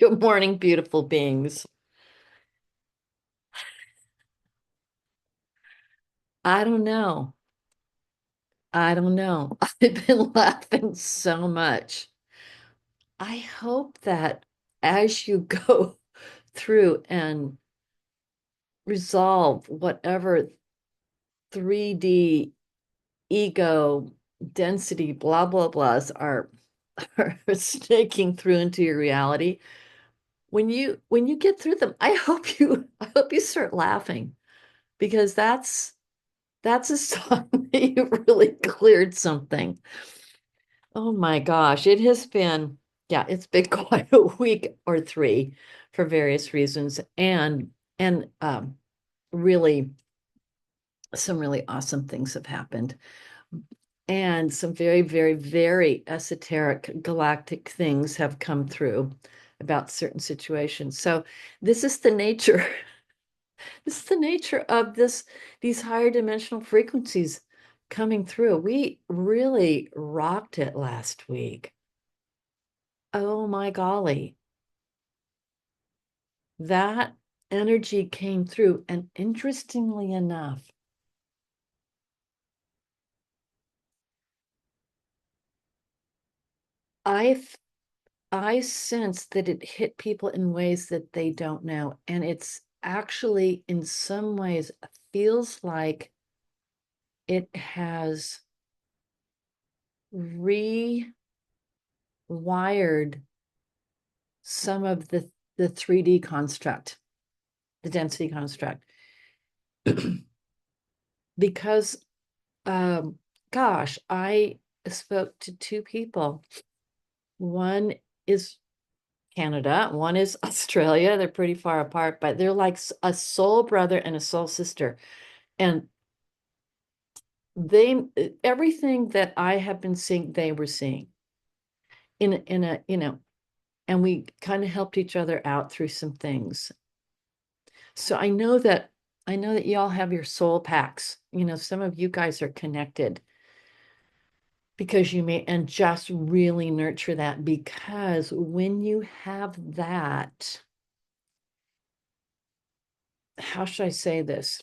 Good morning, beautiful beings. I don't know. I don't know. I've been laughing so much. I hope that as you go through and resolve whatever 3D ego density blah blah blahs are snaking through into your reality, when you get through them, I hope you start laughing because that's a sign that you really cleared something. Oh my gosh, it has been, yeah, it's been quite a week or three for various reasons, and really some really awesome things have happened, and some very, very, very esoteric galactic things have come through about certain situations. So this is the nature, this is the nature of these higher dimensional frequencies coming through. We really rocked it last week. Oh my golly. That energy came through. And interestingly enough, I I sense that it hit people in ways that they don't know. And it's actually in some ways feels like it has rewired some of the 3D construct, the density construct. Because gosh, I spoke to two people. One is Canada, one is Australia. They're pretty far apart, but they're like a soul brother and a soul sister. And they everything that I have been seeing, they were seeing in a, and we kind of helped each other out through some things. So I know that y'all have your soul packs. Some of you guys are connected because you may, and just really nurture that, because when you have that, how should I say this?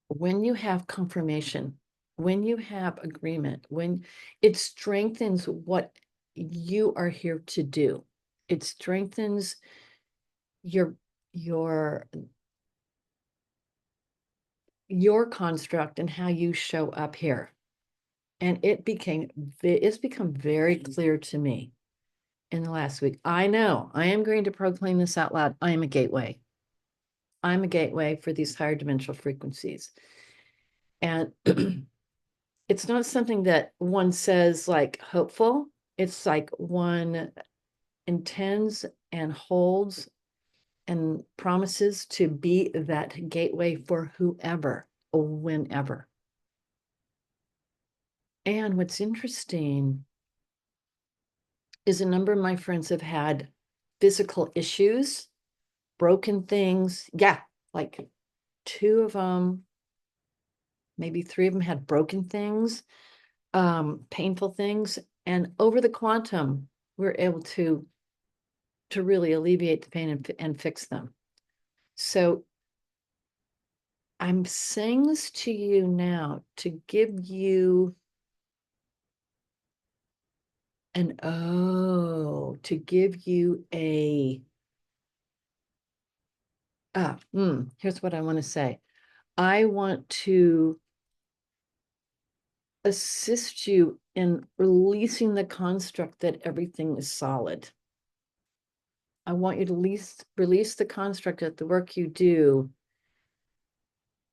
When you have confirmation, when you have agreement, when it strengthens what you are here to do, it strengthens your your your construct and how you show up here. And it's become very clear to me in the last week. I know I am going to proclaim this out loud. I am a gateway. I'm a gateway for these higher dimensional frequencies. And it's not something that one says like hopeful. It's like one intends and holds and promises to be that gateway for whoever or whenever. And what's interesting is a number of my friends have had physical issues, broken things. Yeah, like two of them, maybe three of them had broken things, painful things. And over the quantum, we're able to really alleviate the pain and fix them. So I'm saying this to you now to give you to give you here's what I want to say. I want to assist you in releasing the construct that everything is solid. I want you to release the construct that the work you do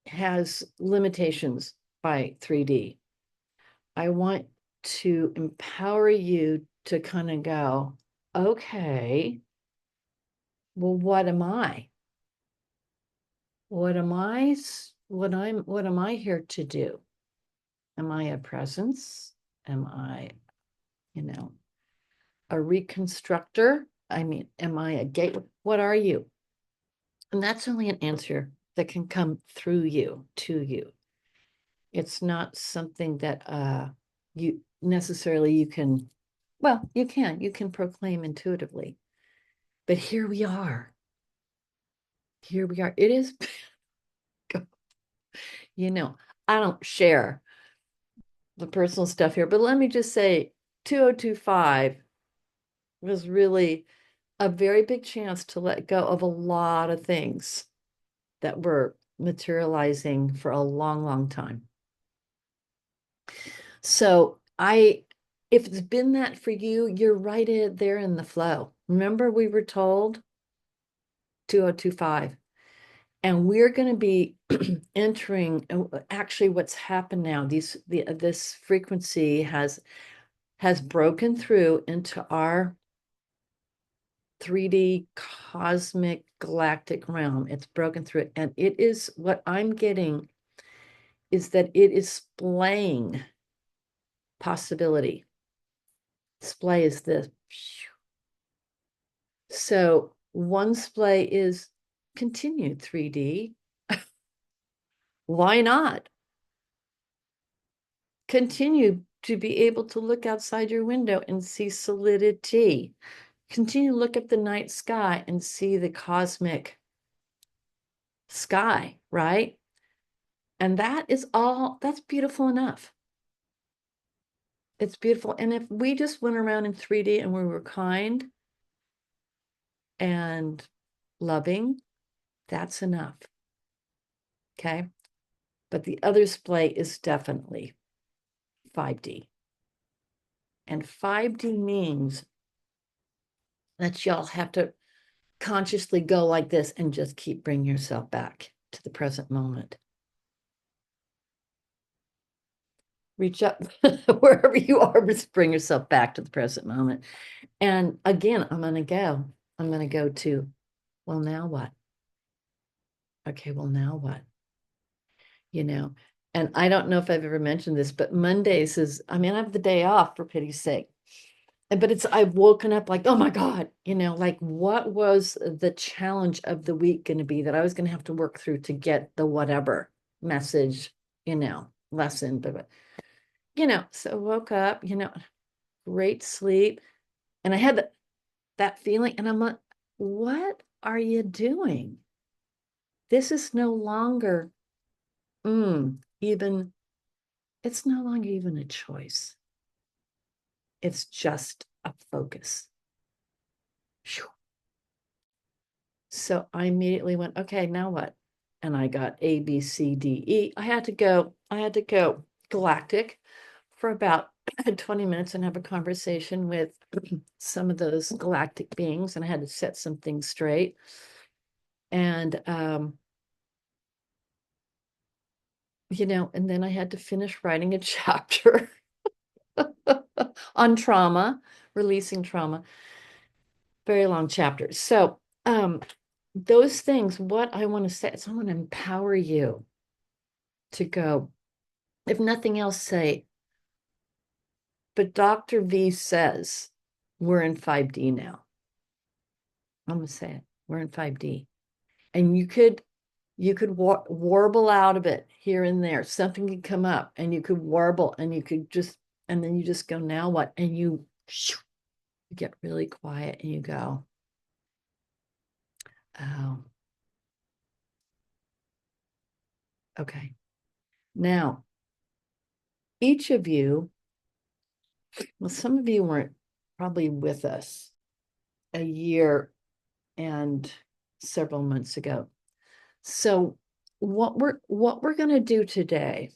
has limitations by 3D. I want to empower you to kind of go, okay, well, what am I? What am I here to do? Am I a presence? Am I, you know, a reconstructor? I mean, am I a gateway? What are you? And that's only an answer that can come through you to you. It's not something that you necessarily you can proclaim intuitively. But here we are. Here we are. It is, you know, I don't share the personal stuff here, but let me just say 2025 was really a very big chance to let go of a lot of things that were materializing for a long, long time. So if it's been that for you, you're right there in the flow. Remember, we were told 2025, and we're going to be entering. Actually, what's happened now? This frequency has broken through into our 3D cosmic galactic realm. It's broken through it, and it is what I'm getting is that it is splaying possibility. Splay is this. So one splay is continued 3D. Why not? Continue to be able to look outside your window and see solidity. Continue to look at the night sky and see the cosmic sky, right? And that's beautiful enough. It's beautiful. And if we just went around in 3D and we were kind and loving, that's enough. Okay. But the other splay is definitely 5D. And 5D means that y'all have to consciously go like this and just keep bringing yourself back to the present moment. Reach up wherever you are, just bring yourself back to the present moment. And again, I'm going to go to, well, now what? Okay, well, now what? You know, and I don't know if I've ever mentioned this, but Mondays I have the day off for pity's sake. But I've woken up like, oh my God, like what was the challenge of the week going to be that I was going to have to work through to get the whatever message, lesson, but so woke up, great sleep. And I had that feeling, and I'm like, what are you doing? This is no longer even, it's no longer even a choice. It's just a focus. So I immediately went, okay, now what? And I got A, B, C, D, E. I had to go galactic for about 20 minutes and have a conversation with some of those galactic beings, and I had to set some things straight. And and then I had to finish writing a chapter on trauma, releasing trauma. Very long chapter. So those things, what I want to say is I want to empower you to go, if nothing else, say, but Dr. V says we're in 5D now. I'm going to say it. We're in 5D. And you could warble out of it here and there. Something could come up and you could warble and you could and then you just go, now what? And you get really quiet and you go, oh, okay. Now, each of you, well, some of you weren't probably with us a year and several months ago. So what we're going to do today,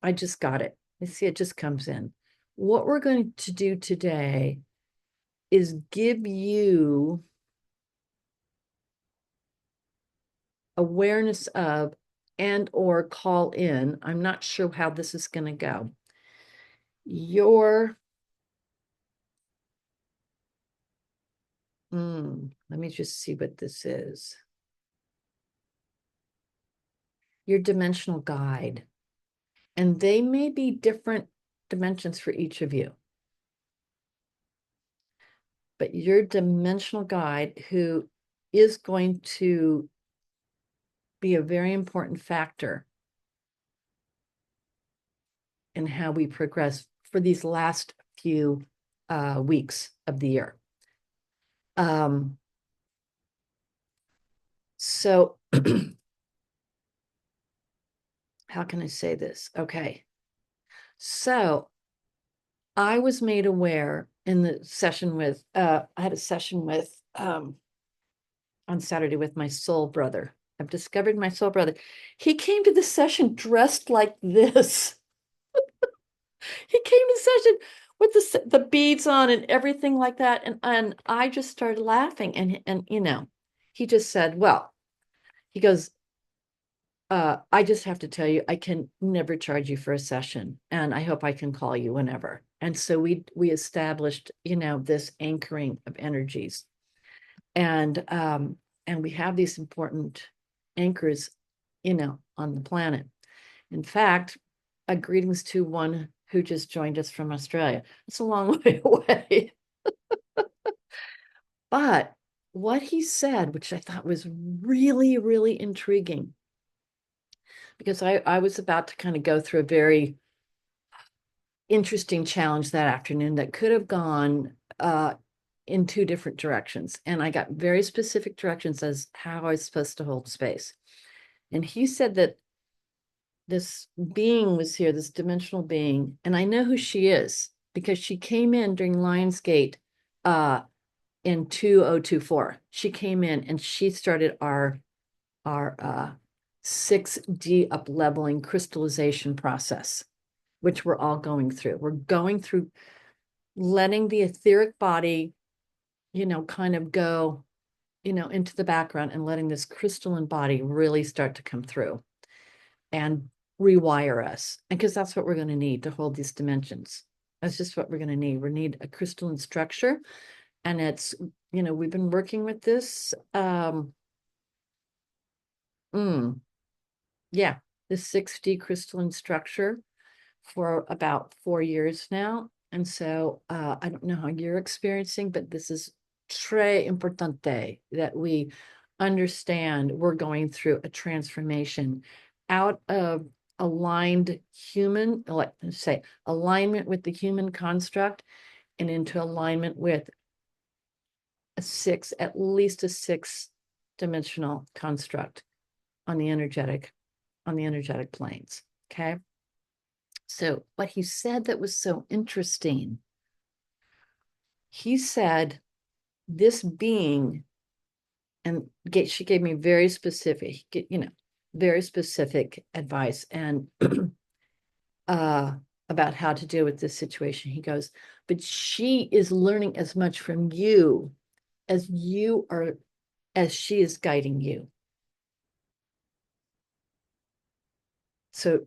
I just got it. You see, it just comes in. What we're going to do today is give you awareness of and or call in. I'm not sure how this is going to go. Let me just see what this is. Your dimensional guide. And they may be different dimensions for each of you. But your dimensional guide, who is going to be a very important factor in how we progress for these last few weeks of the year. Um, so how can I say this? Okay. So I was made aware in the session with, I had a session with, on Saturday with my soul brother. I've discovered my soul brother. He came to the session dressed like this. He came to session with the beads on and everything like that. And I just started laughing. And he just said, well, he goes, I just have to tell you, I can never charge you for a session, and I hope I can call you whenever. And so we established, this anchoring of energies, and we have these important anchors, on the planet. In fact, greetings to one who just joined us from Australia. It's a long way away, but what he said, which I thought was really, really intriguing, because I was about to kind of go through a very interesting challenge that afternoon that could have gone in two different directions. And I got very specific directions as how I was supposed to hold space. And he said that this being was here, this dimensional being, and I know who she is because she came in during Lionsgate in 2024. She came in and she started our 6D up leveling crystallization process, which we're all going through. We're going through letting the etheric body, kind of go, into the background and letting this crystalline body really start to come through and rewire us. And because that's what we're going to need to hold these dimensions. That's just what we're going to need. We need a crystalline structure. And it's, we've been working with this. Yeah, this 6D crystalline structure for about 4 years now. And so I don't know how you're experiencing, but this is très importante that we understand we're going through a transformation out of aligned human, let's say alignment with the human construct and into alignment with at least a six dimensional construct on the energetic planes. Okay. So what he said that was so interesting, he said this being, and she gave me very specific, very specific advice and about how to deal with this situation. He goes, but she is learning as much from you as she is guiding you. So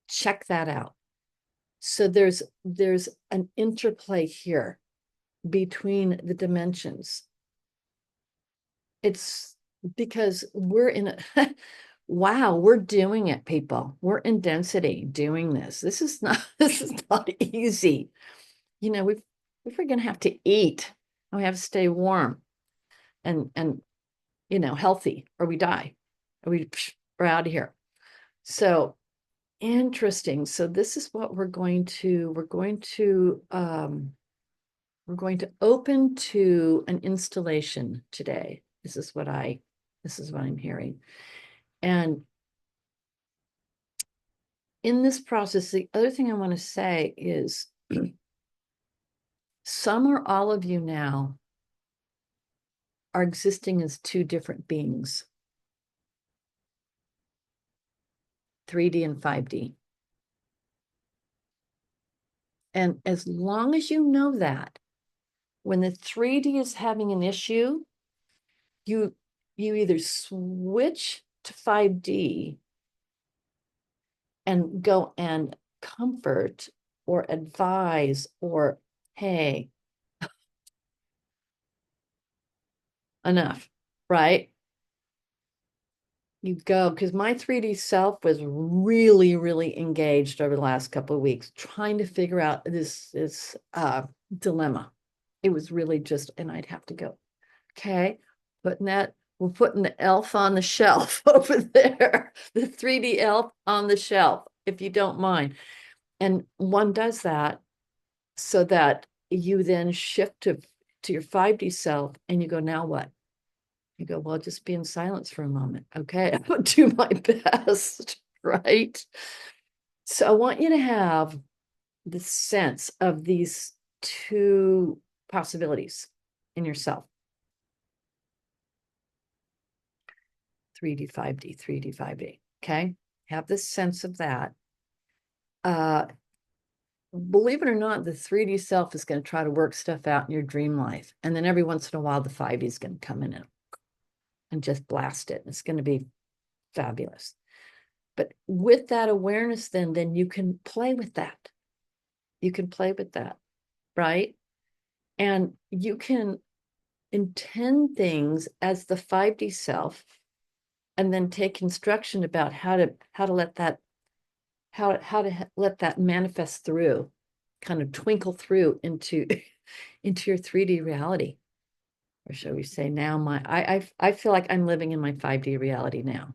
check that out. So there's an interplay here between the dimensions. It's because we're in a wow, we're doing it, people. We're in density doing this. This is not easy. We're gonna have to eat and we have to stay warm and healthy, or we die, or we're out of here. So interesting. So this is what we're going to open to an installation today. This is what I'm hearing. And in this process, the other thing I want to say is some or all of you now are existing as two different beings, 3D and 5D. And as long as you know that, when the 3D is having an issue, you either switch to 5D and go and comfort or advise or, hey, enough, right? You go, because my 3D self was really, really engaged over the last couple of weeks trying to figure out this dilemma. It was really just, and I'd have to go, okay, we're putting the elf on the shelf over there, the 3D elf on the shelf, if you don't mind. And one does that so that you then shift to to your 5D self and you go, now what? You go, well, just be in silence for a moment. Okay, I'll do my best, right? So I want you to have the sense of these two possibilities in yourself. 3D, 5D, 3D, 5D. Okay. Have this sense of that. Believe it or not, the 3D self is going to try to work stuff out in your dream life. And then every once in a while, the 5D is going to come in and just blast it. It's going to be fabulous. But with that awareness, then you can play with that. You can play with that, right? And you can intend things as the 5D self and then take instruction about how to let that let that manifest through, kind of twinkle through into into your 3D reality. Or shall we say now I feel like I'm living in my 5D reality now.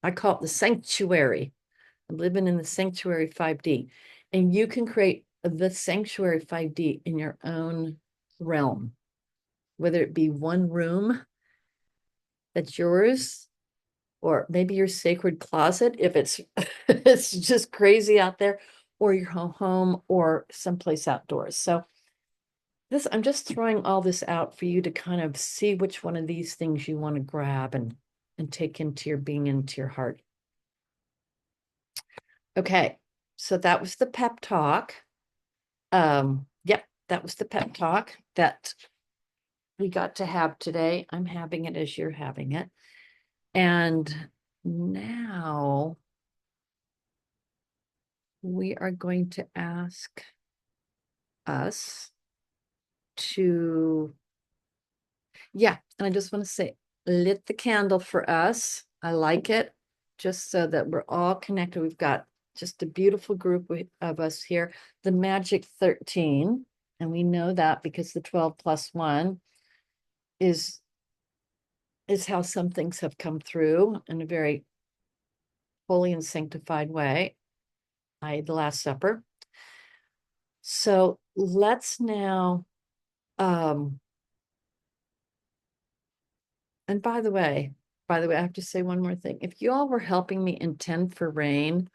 I call it the sanctuary. I'm living in the sanctuary 5D. And you can create the sanctuary 5D in your own realm, whether it be one room that's yours, or maybe your sacred closet if it's it's just crazy out there, or your home or someplace outdoors. So this, I'm just throwing all this out for you to kind of see which one of these things you want to grab and take into your being, into your heart. Okay, so that was the pep talk. Yep, that was the pep talk that we got to have today. I'm having it as you're having it. And now we are going to ask us to, yeah, and I just want to say, lit the candle for us. I like it, just so that we're all connected. We've got just a beautiful group of us here, the magic 13. And we know that because the 12 plus 1 is how some things have come through in a very holy and sanctified way, i.e. the Last Supper. So let's now, and by the way, I have to say one more thing. If you all were helping me intend for rain,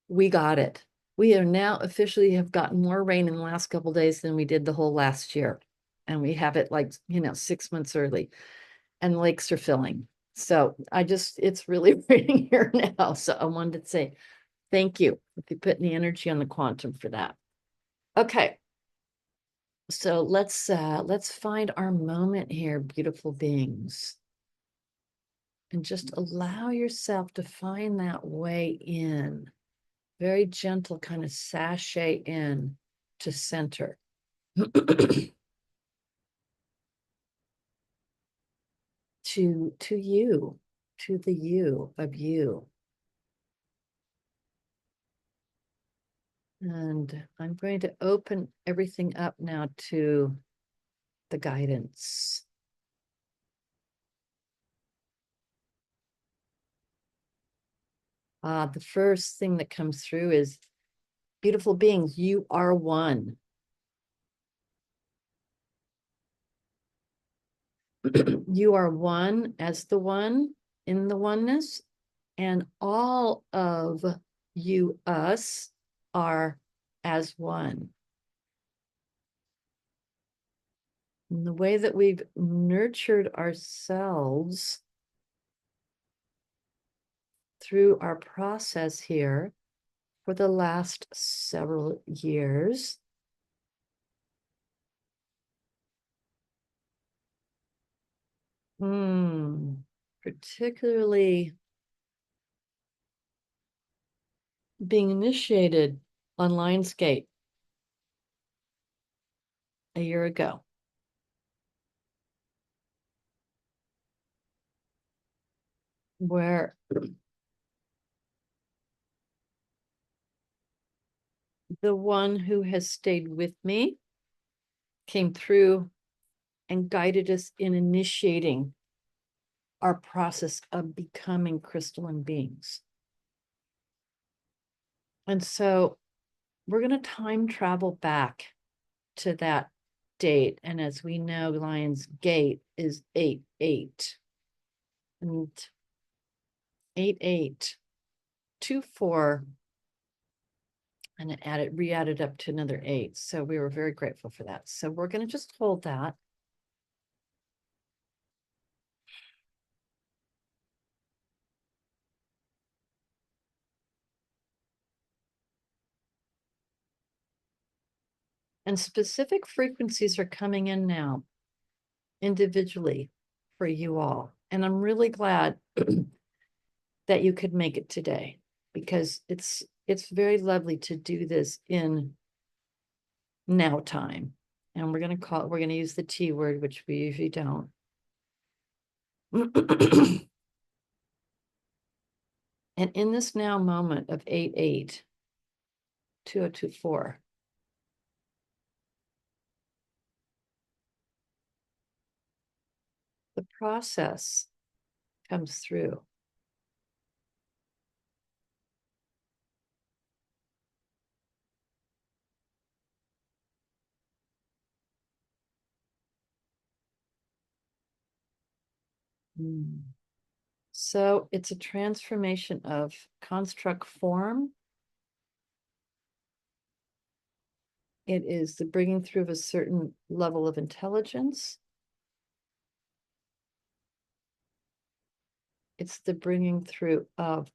we got it. We are now officially have gotten more rain in the last couple of days than we did the whole last year. And we have it like, 6 months early, and lakes are filling. So it's really raining here now. So I wanted to say thank you if you put any energy on the quantum for that. Okay. So let's find our moment here, beautiful beings. And just allow yourself to find that way in. Very gentle, kind of sashay in to center. to you, to the you of you. And I'm going to open everything up now to the guidance. The first thing that comes through is, beautiful beings, you are one. You are one as the one in the oneness, and all of you, us, are as one. And the way that we've nurtured ourselves through our process here for the last several years particularly being initiated on Lionsgate a year ago. Where the one who has stayed with me came through and guided us in initiating our process of becoming crystalline beings. And so we're going to time travel back to that date. And as we know, Lion's Gate is 8-8. And 8-8, 2-4, and it re-added up to another 8. So we were very grateful for that. So we're going to just hold that. And specific frequencies are coming in now individually for you all. And I'm really glad that you could make it today, because it's very lovely to do this in now time. And we're going to use the T word, which we usually don't. And in this now moment of 8-8, 2024, the process comes through. So it's a transformation of construct form. It is the bringing through of a certain level of intelligence. It's the bringing through of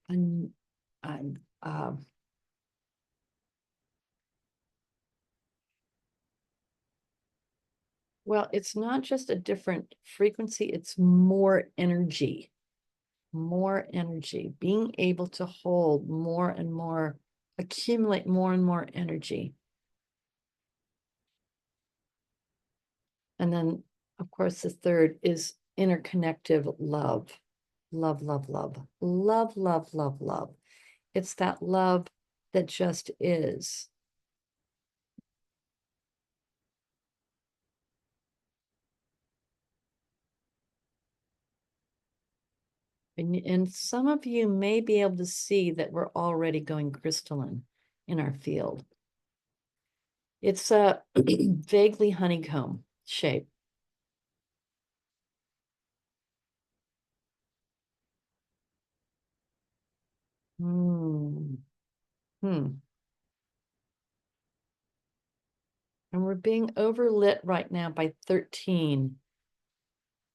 well, it's not just a different frequency, it's more energy, being able to hold more and more, accumulate more and more energy. And then, of course, the third is interconnective love. Love, love, love, love, love, love, love. It's that love that just is. And some of you may be able to see that we're already going crystalline in our field. It's a vaguely honeycomb shape. Hmm. Hmm. And we're being overlit right now by 13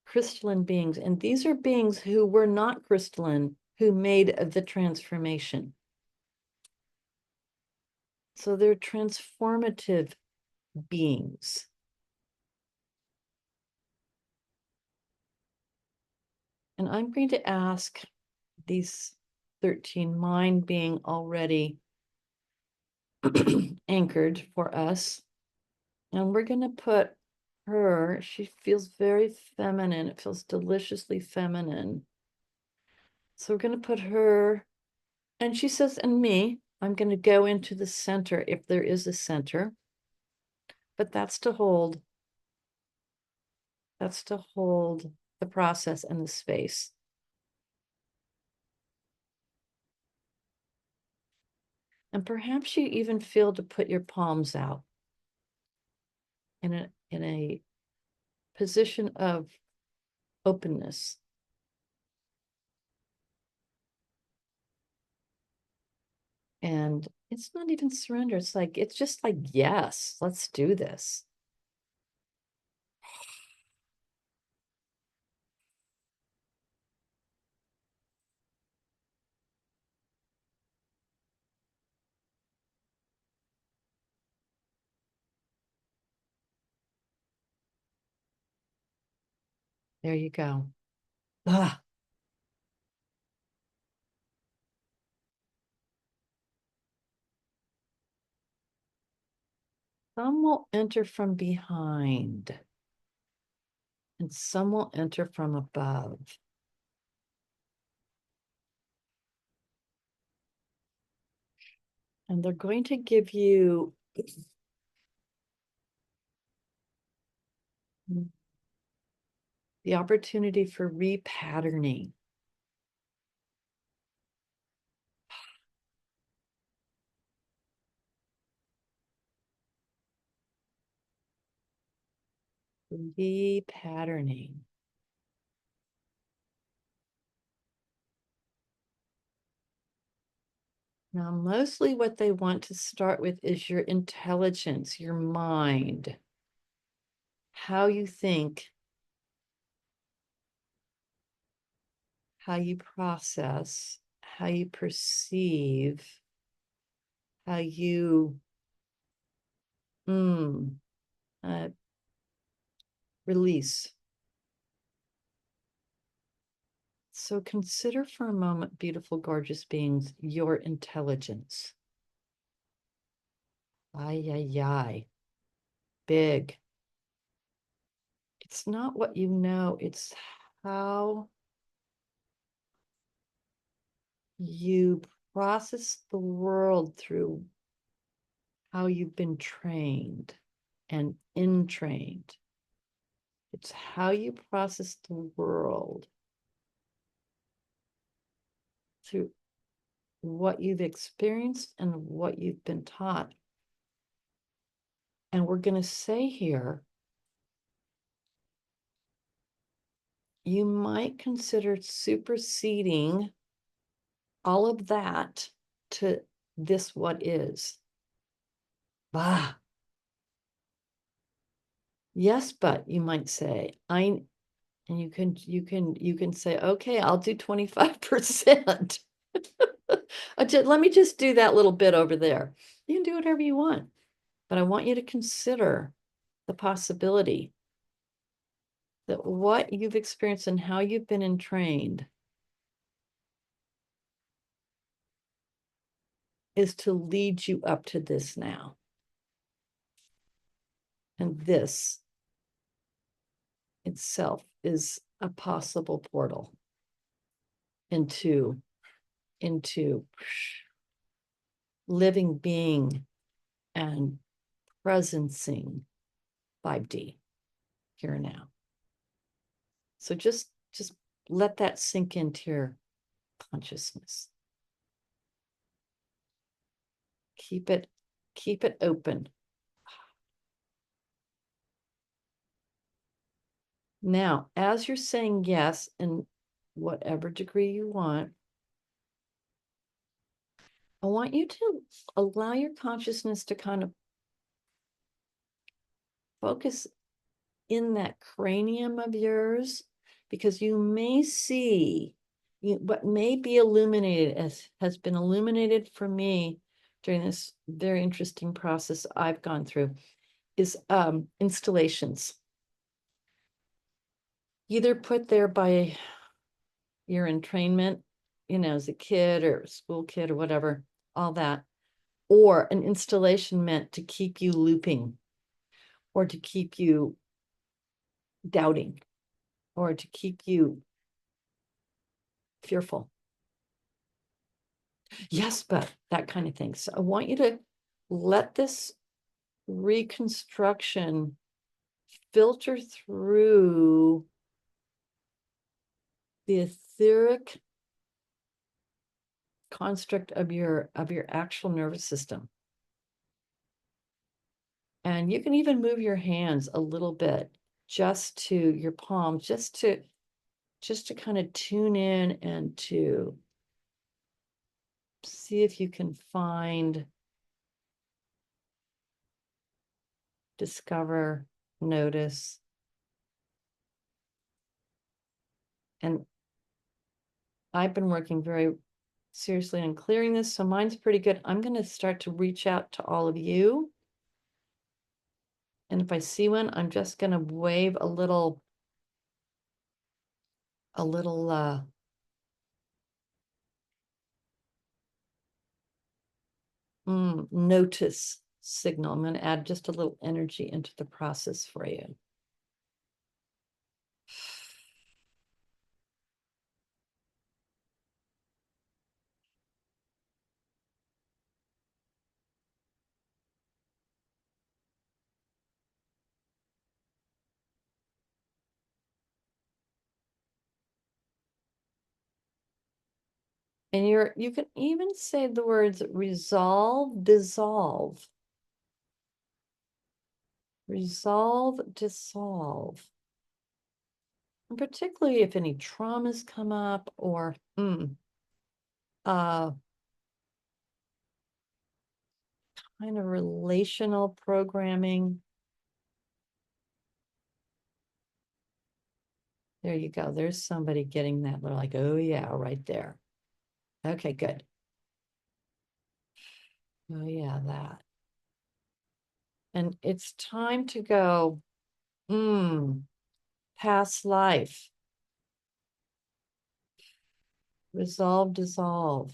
crystalline beings. And these are beings who were not crystalline, who made the transformation. So they're transformative beings. And I'm going to ask these 13, mind being already anchored for us. And we're going to put her, she feels very feminine. It feels deliciously feminine. So we're going to put her, and she says, and me, I'm going to go into the center if there is a center. But that's to hold the process and the space. And perhaps you even feel to put your palms out in a position of openness. And it's not even surrender. It's just like, yes, let's do this. There you go. Ah, some will enter from behind, and some will enter from above. And they're going to give you the opportunity for repatterning. Repatterning. Now, mostly what they want to start with is your intelligence, your mind, how you think, how you process, how you perceive, how you uh, release. So consider for a moment, beautiful, gorgeous beings, your intelligence. Ay, ay, ay. Big. It's not what you know, it's how you process the world through how you've been trained and entrained. It's how you process the world through what you've experienced and what you've been taught. And we're going to say here, you might consider superseding all of that to this what is. Bah. Yes, but you might say, and you can say, okay, I'll do 25%. Let me just do that little bit over there. You can do whatever you want, but I want you to consider the possibility that what you've experienced and how you've been entrained is to lead you up to this now. And this itself is a possible portal into living being and presencing 5D here and now. So just let that sink into your consciousness. Keep it open. Now, as you're saying yes in whatever degree you want, I want you to allow your consciousness to kind of focus in that cranium of yours, because you may see what may be illuminated, as has been illuminated for me during this very interesting process I've gone through, is installations, either put there by your entrainment, as a kid or a school kid or whatever, all that, or an installation meant to keep you looping, or to keep you doubting, or to keep you fearful. Yes, but that kind of thing. So I want you to let this reconstruction filter through the etheric construct of your actual nervous system. And you can even move your hands a little bit, just to your palms, just to kind of tune in and to see if you can find, discover, notice. And I've been working very seriously on clearing this, so mine's pretty good. I'm going to start to reach out to all of you. And if I see one, I'm just going to wave a little notice signal. I'm going to add just a little energy into the process for you. And you can even say the words resolve, dissolve. Resolve, dissolve. And particularly if any traumas come up or uh, kind of relational programming. There you go. There's somebody getting that. They're like, oh yeah, right there. Okay, good. Oh yeah, that. And it's time to go, past life. Resolve, dissolve.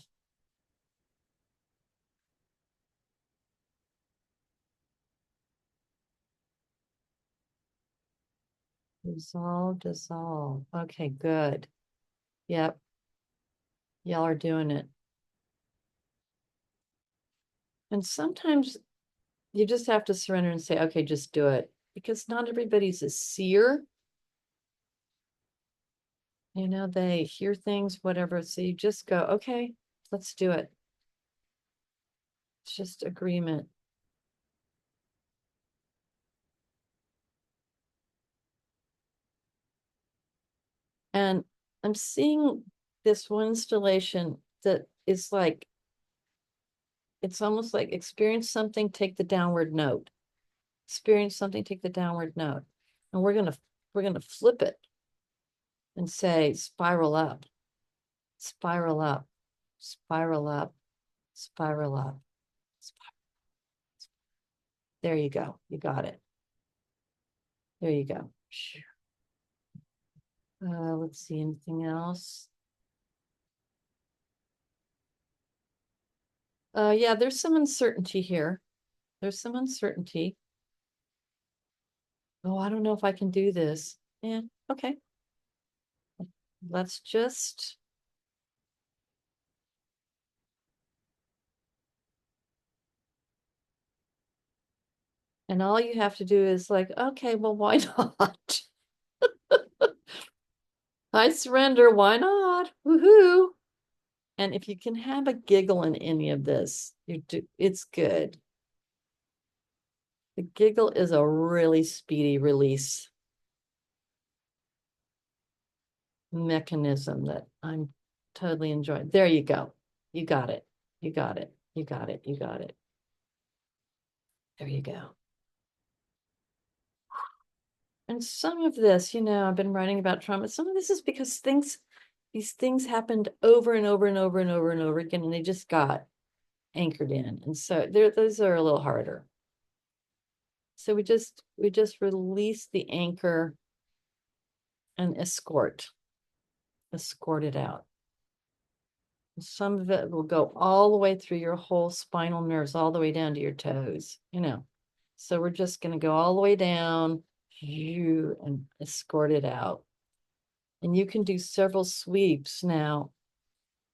Resolve, dissolve. Okay, good. Yep. Y'all are doing it. And sometimes you just have to surrender and say, okay, just do it. Because not everybody's a seer. You know, they hear things, whatever. So you just go, okay, let's do it. It's just agreement. And I'm seeing this one installation that is like, it's almost like experience something, take the downward note. Experience something, take the downward note. And we're gonna flip it and say spiral up, spiral up, spiral up, spiral up. There you go. You got it. There you go. Let's see, anything else? Yeah, there's some uncertainty here. There's some uncertainty. Oh, I don't know if I can do this. Yeah, okay. Let's just, and all you have to do is like, okay, well, why not? I surrender, why not? Woohoo. And if you can have a giggle in any of this, it's good. The giggle is a really speedy release mechanism that I'm totally enjoying. There you go. You got it. You got it. You got it. You got it. There you go. And some of this, I've been writing about trauma. Some of this is because these things happened over and over and over and over and over again, and they just got anchored in. And so those are a little harder. So we just release the anchor and escort it out. Some of it will go all the way through your whole spinal nerves, all the way down to your toes, So we're just going to go all the way down and escort it out. And you can do several sweeps now,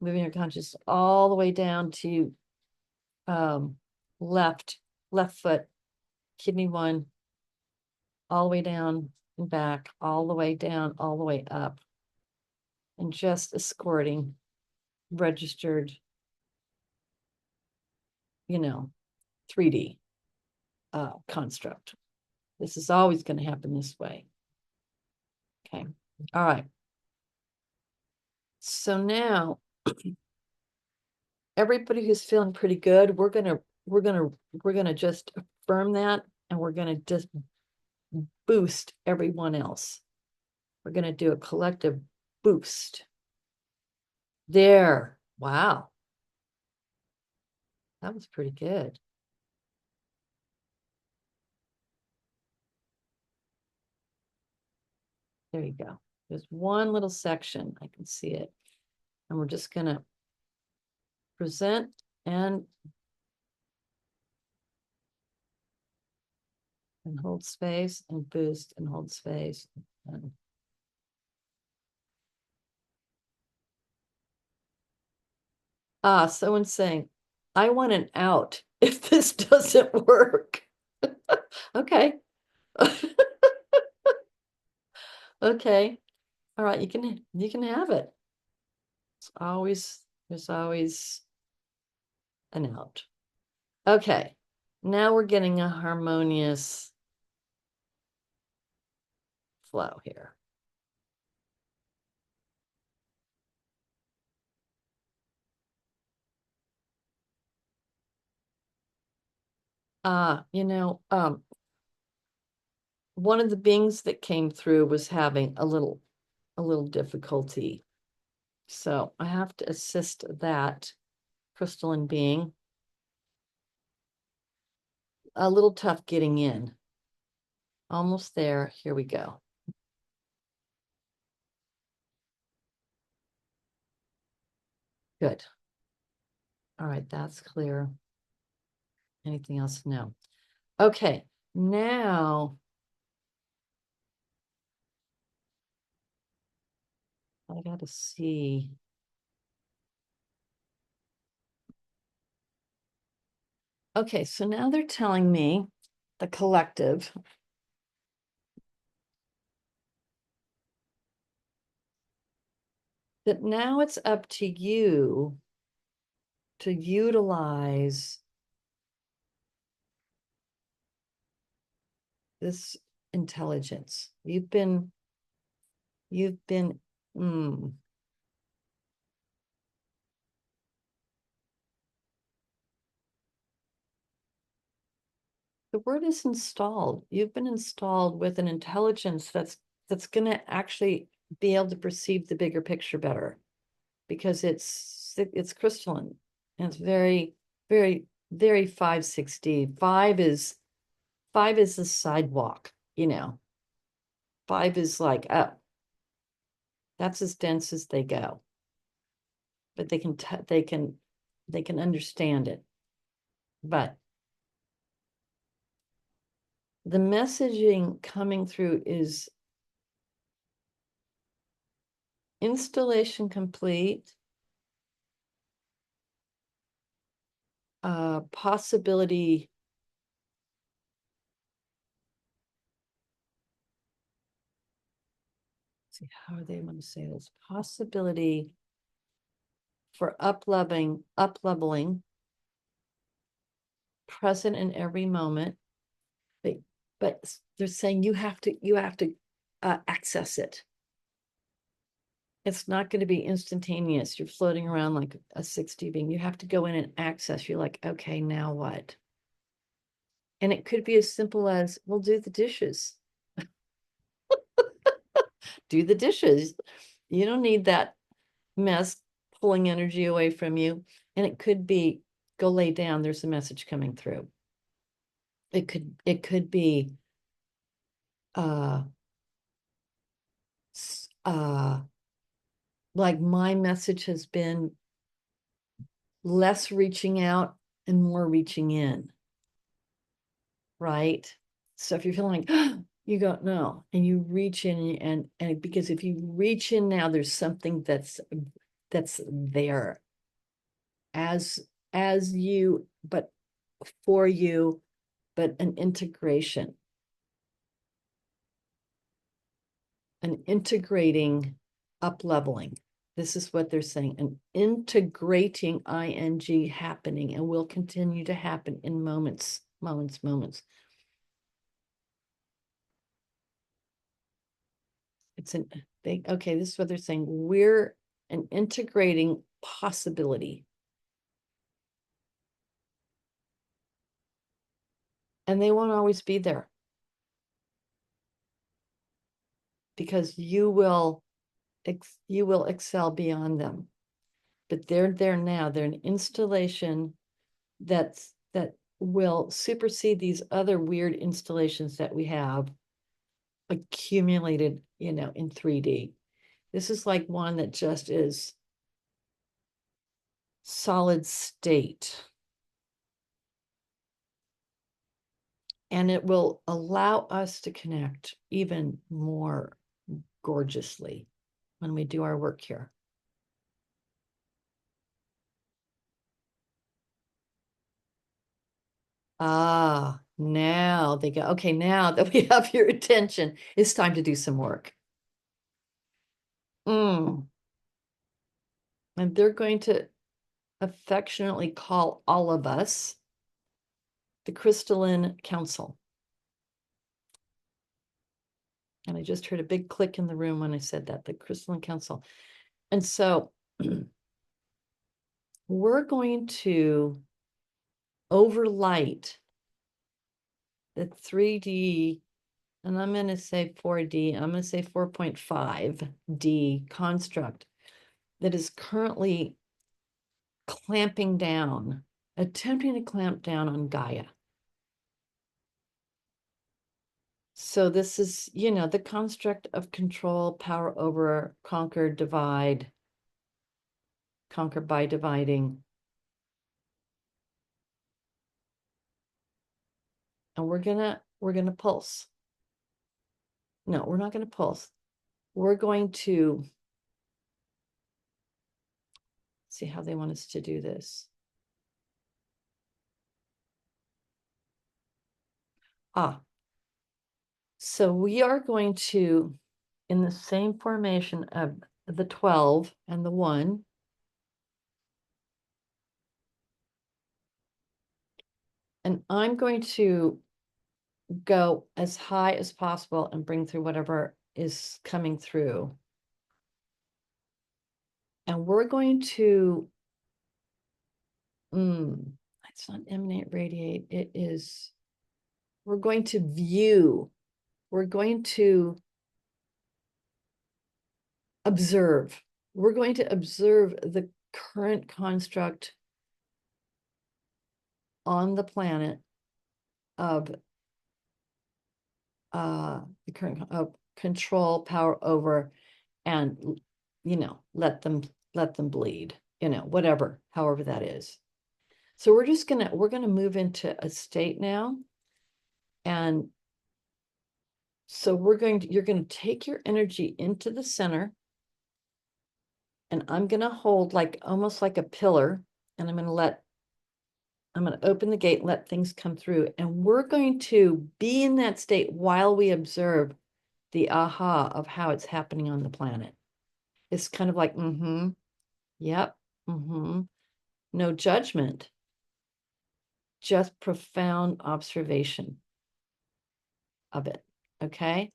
moving your conscious all the way down to left foot, kidney 1, all the way down and back, all the way down, all the way up. And just escorting registered, 3D construct. This is always going to happen this way. Okay. All right. So now everybody who's feeling pretty good, we're gonna just affirm that, and we're gonna just boost everyone else. We're gonna do a collective boost. There. Wow. That was pretty good. There you go. There's one little section. I can see it. And we're just gonna present and hold space and boost and hold space. Someone's saying, I want an out if this doesn't work. Okay. Okay. All right, you can have it. There's always an out. Okay. Now we're getting a harmonious flow here. You know, one of the beings that came through was having a little difficulty. So I have to assist that crystalline being. A little tough getting in. Almost there. Here we go. Good. All right, that's clear. Anything else? No. Okay, now I got to see. Okay, so now they're telling me, the collective, that now it's up to you to utilize this intelligence. You've been, mm, the word is installed. You've been installed with an intelligence that's going to actually be able to perceive the bigger picture better, because it's crystalline and it's very, very, very 560. Five is the sidewalk, you know. Five is like, oh, that's as dense as they go. But they can understand it. But the messaging coming through is installation complete, possibility. See, how are they want to say this? Possibility for up leveling, present in every moment. But they're saying you have to access it. It's not going to be instantaneous. You're floating around like a 60 being. You have to go in and access. You're like, okay, now what? And it could be as simple as, well, do the dishes. Do the dishes. You don't need that mess pulling energy away from you. And it could be, go lay down. There's a message coming through. It could be uh uh like my message has been less reaching out and more reaching in, right? So if you're feeling like you go no, and you reach in, and because if you reach in now, there's something that's there as you, but for you, but an integration, an integrating up leveling. This is what they're saying, an integrating ing happening, and will continue to happen in moments. It's an they okay, this is what they're saying. We're an integrating possibility. And they won't always be there, because you will excel beyond them. But they're there now. They're an installation that will supersede these other weird installations that we have accumulated, in 3D. This is like one that just is solid state. And it will allow us to connect even more gorgeously when we do our work here. Now they go, okay, now that we have your attention, it's time to do some work. And they're going to affectionately call all of us the Crystalline Council. And I just heard a big click in the room when I said that, the Crystalline Council. And so we're going to overlight the 3D, and I'm going to say 4D, I'm going to say 4.5D construct that is currently clamping down, attempting to clamp down on Gaia. So this is, the construct of control, power over, conquer, divide, conquer by dividing. And we're gonna pulse. No, we're not gonna pulse. We're going to see how they want us to do this. So we are going to, in the same formation of the 12 and the 1, and I'm going to go as high as possible and bring through whatever is coming through. And we're going to, it's not emanate, radiate, it is, we're going to view, we're going to observe. We're going to observe the current construct on the planet of the current of control, power over, and let them bleed, whatever, however that is. So we're gonna move into a state now. And so you're gonna take your energy into the center, and I'm gonna hold almost like a pillar, and I'm gonna open the gate and let things come through. And we're going to be in that state while we observe the aha of how it's happening on the planet. It's kind of like, yep, no judgment, just profound observation of it. Okay.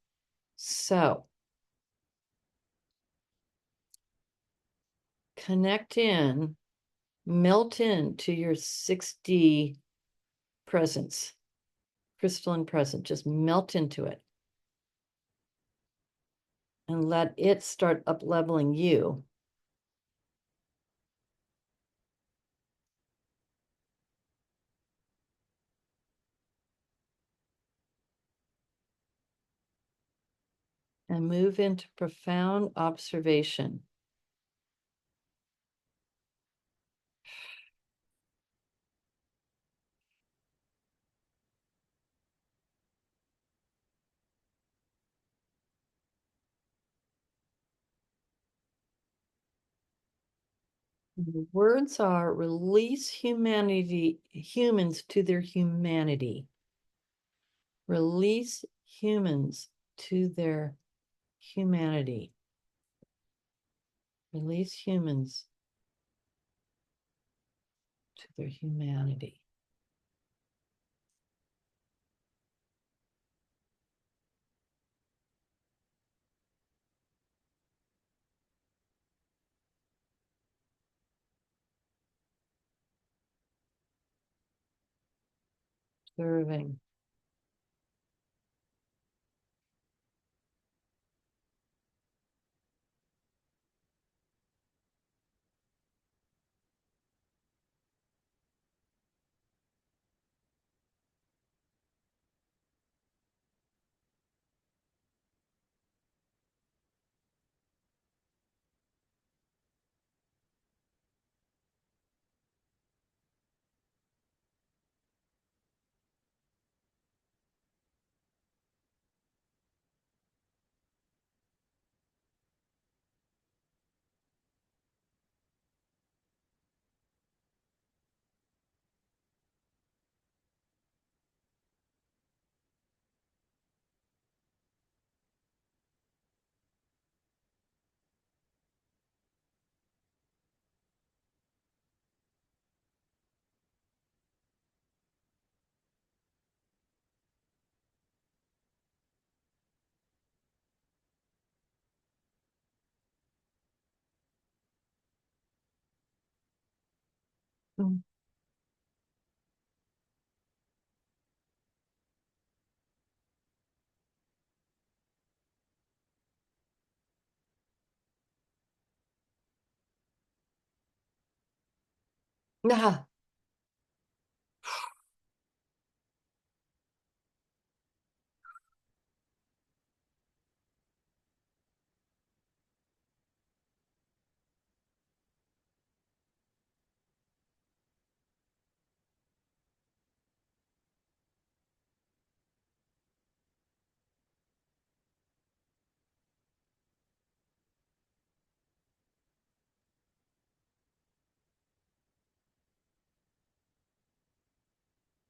So connect in, melt into your 6D presence, crystalline presence, just melt into it and let it start up leveling you. And move into profound observation. The words are release humans to their humanity. Release humans to their humanity. Release humans to their humanity. Serving. Mm. Ah,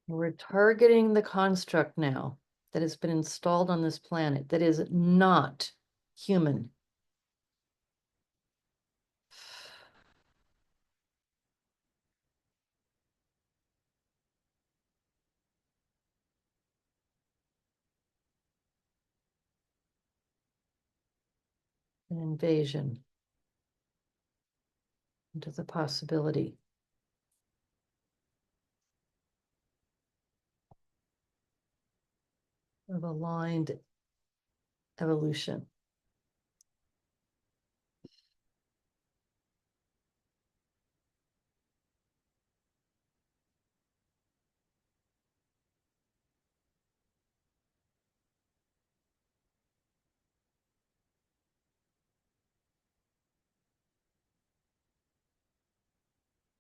we're targeting the construct now that has been installed on this planet that is not human. An invasion into the possibility of aligned evolution.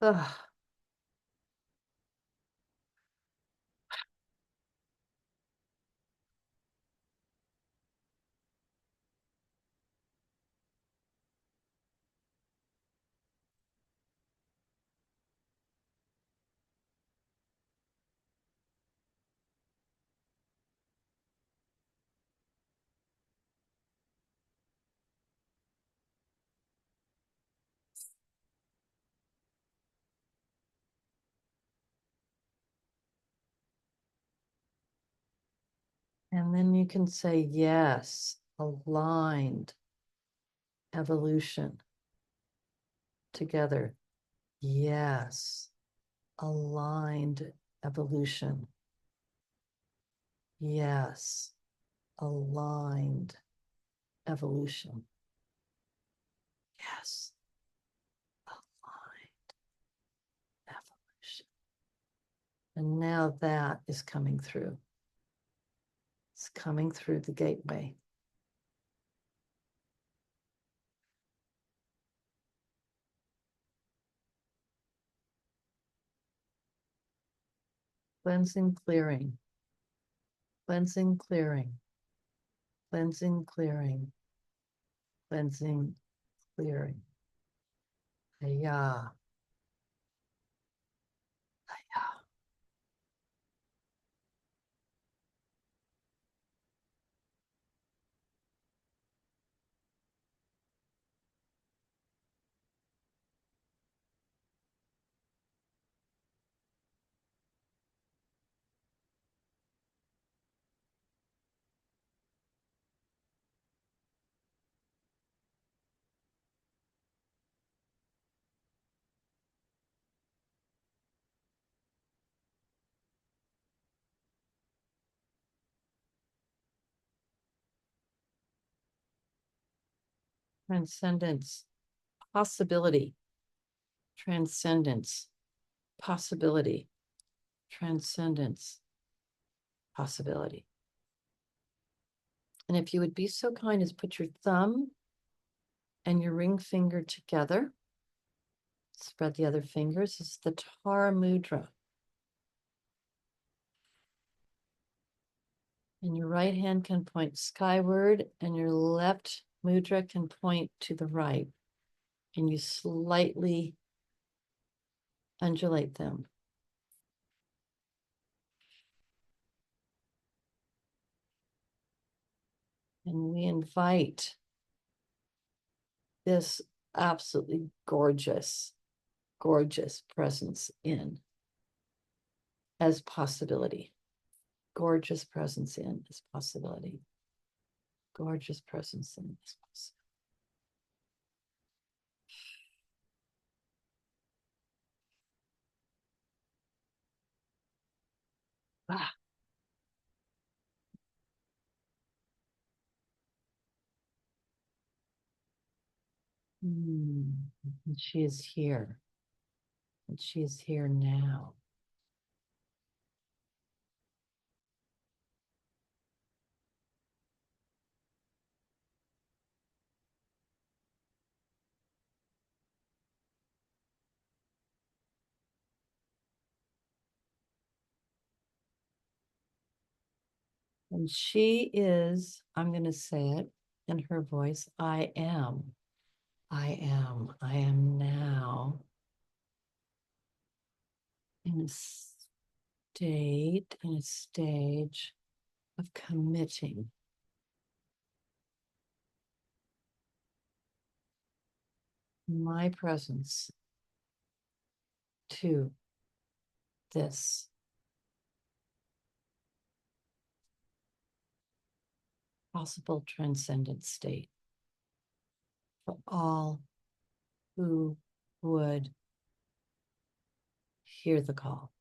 Ugh. And then you can say, yes, aligned evolution together. Yes, aligned evolution. Yes, aligned evolution. Yes, aligned evolution. And now that is coming through. It's coming through the gateway. Cleansing, clearing, cleansing, clearing, cleansing, clearing, cleansing, clearing. Yeah. Transcendence, possibility, transcendence, possibility, transcendence, possibility. And if you would be so kind as put your thumb and your ring finger together, spread the other fingers. It's the Tara Mudra. And your right hand can point skyward, and your left mudra can point to the right. And you slightly undulate them. And we invite this absolutely gorgeous, gorgeous presence in as possibility. Gorgeous presence in as possibility. Gorgeous presence in as possibility. Ah. Hmm. And she is here. And she is here now. And she is, I'm going to say it in her voice, I am. I am now in a state, in a stage of committing my presence to this possible transcendent state for all who would hear the call.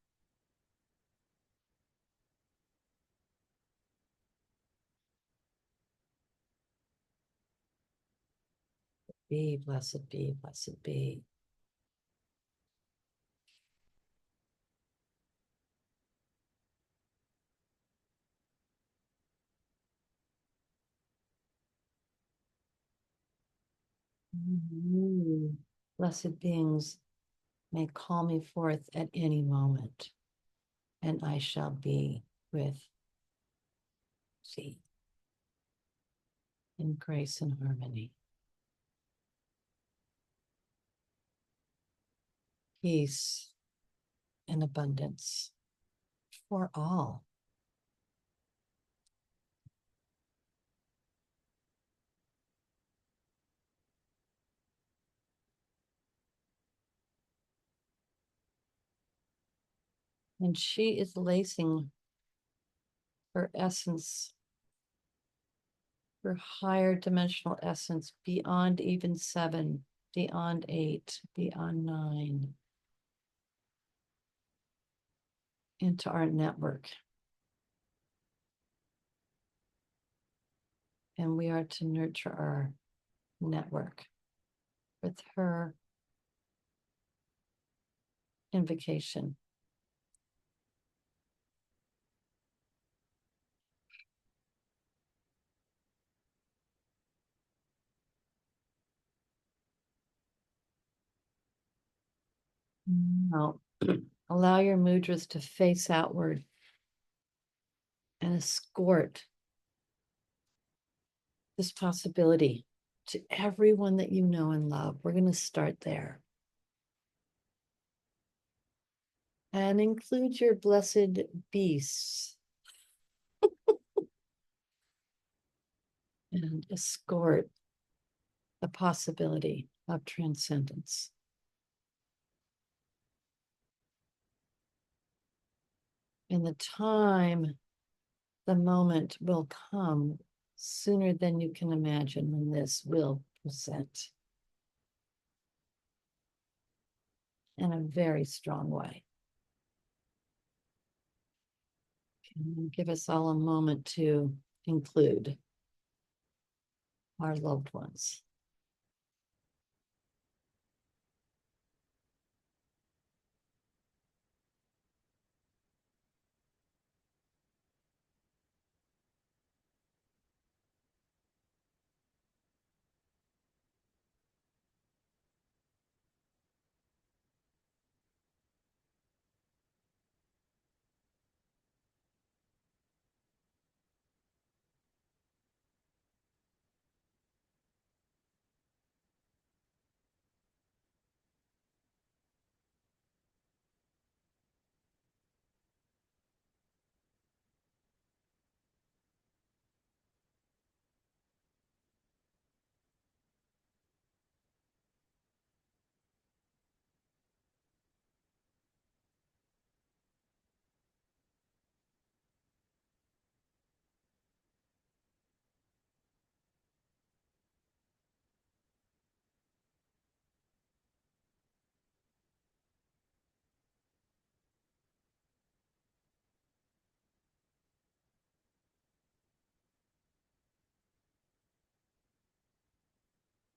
Be, blessed be, blessed be. Blessed beings may call me forth at any moment, and I shall be with thee in grace and harmony, peace and abundance for all. And she is lacing her essence, her higher dimensional essence beyond even 7, beyond 8, beyond 9, into our network. And we are to nurture our network with her invocation. Now, allow your mudras to face outward and escort this possibility to everyone that you know and love. We're going to start there. And include your blessed beasts and escort the possibility of transcendence. And the time, the moment will come sooner than you can imagine when this will present in a very strong way. And give us all a moment to include our loved ones.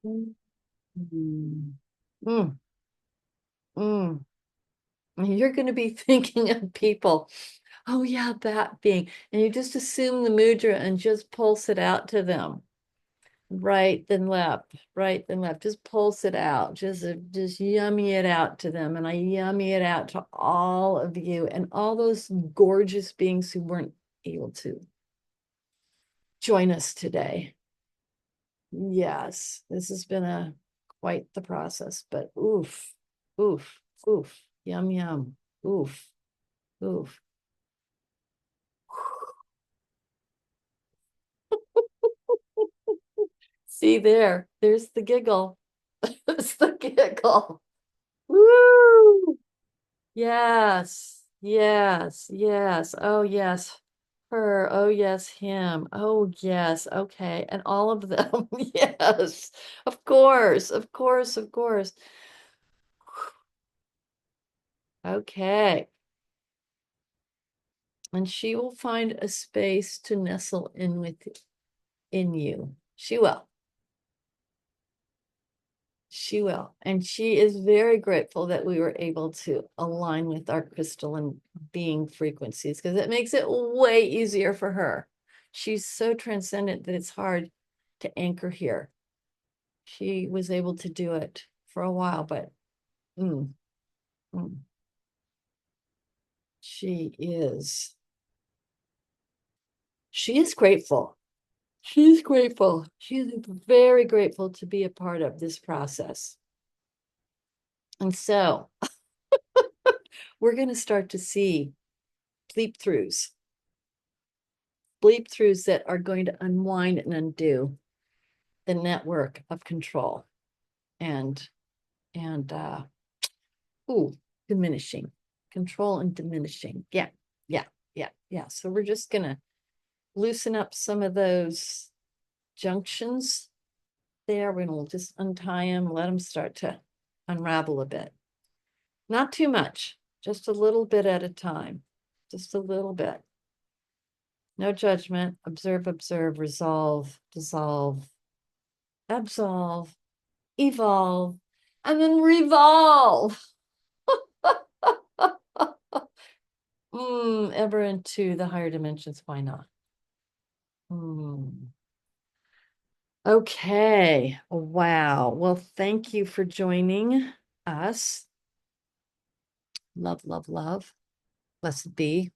Mm, mm, mm. You're going to be thinking of people. Oh, yeah, that being. And you just assume the mudra and just pulse it out to them. Right, then left, right, then left. Just pulse it out. Just yummy it out to them. And I yummy it out to all of you and all those gorgeous beings who weren't able to join us today. Yes, this has been a quite the process, but oof, oof, oof, yum, yum, oof, oof. See there, there's the giggle. It's the giggle. Woo! Yes, yes, yes. Oh, yes. Her. Oh, yes, him. Oh, yes. Okay. And all of them. Yes. Of course. Of course. Of course. Okay. And she will find a space to nestle in you. She will. She will. And she is very grateful that we were able to align with our crystalline being frequencies because it makes it way easier for her. She's so transcendent that it's hard to anchor here. She was able to do it for a while, but mm, mm, she is she is grateful. She's grateful. She's very grateful to be a part of this process. And so we're going to start to see bleep throughs that are going to unwind and undo the network of control and and ooh, diminishing control and diminishing. Yeah, yeah, yeah, yeah. So we're just gonna loosen up some of those junctions there. We're gonna just untie them, let them start to unravel a bit. Not too much, just a little bit at a time. Just a little bit. No judgment. Observe, observe, resolve, dissolve, absolve, evolve, and then revolve. Ever into the higher dimensions. Why not? Okay. Wow. Well, thank you for joining us. Love, love, love. Blessed be.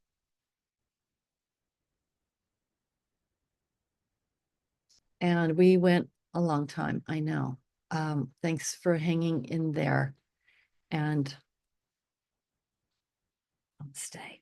And we went a long time, I know. Thanks for hanging in there and stay.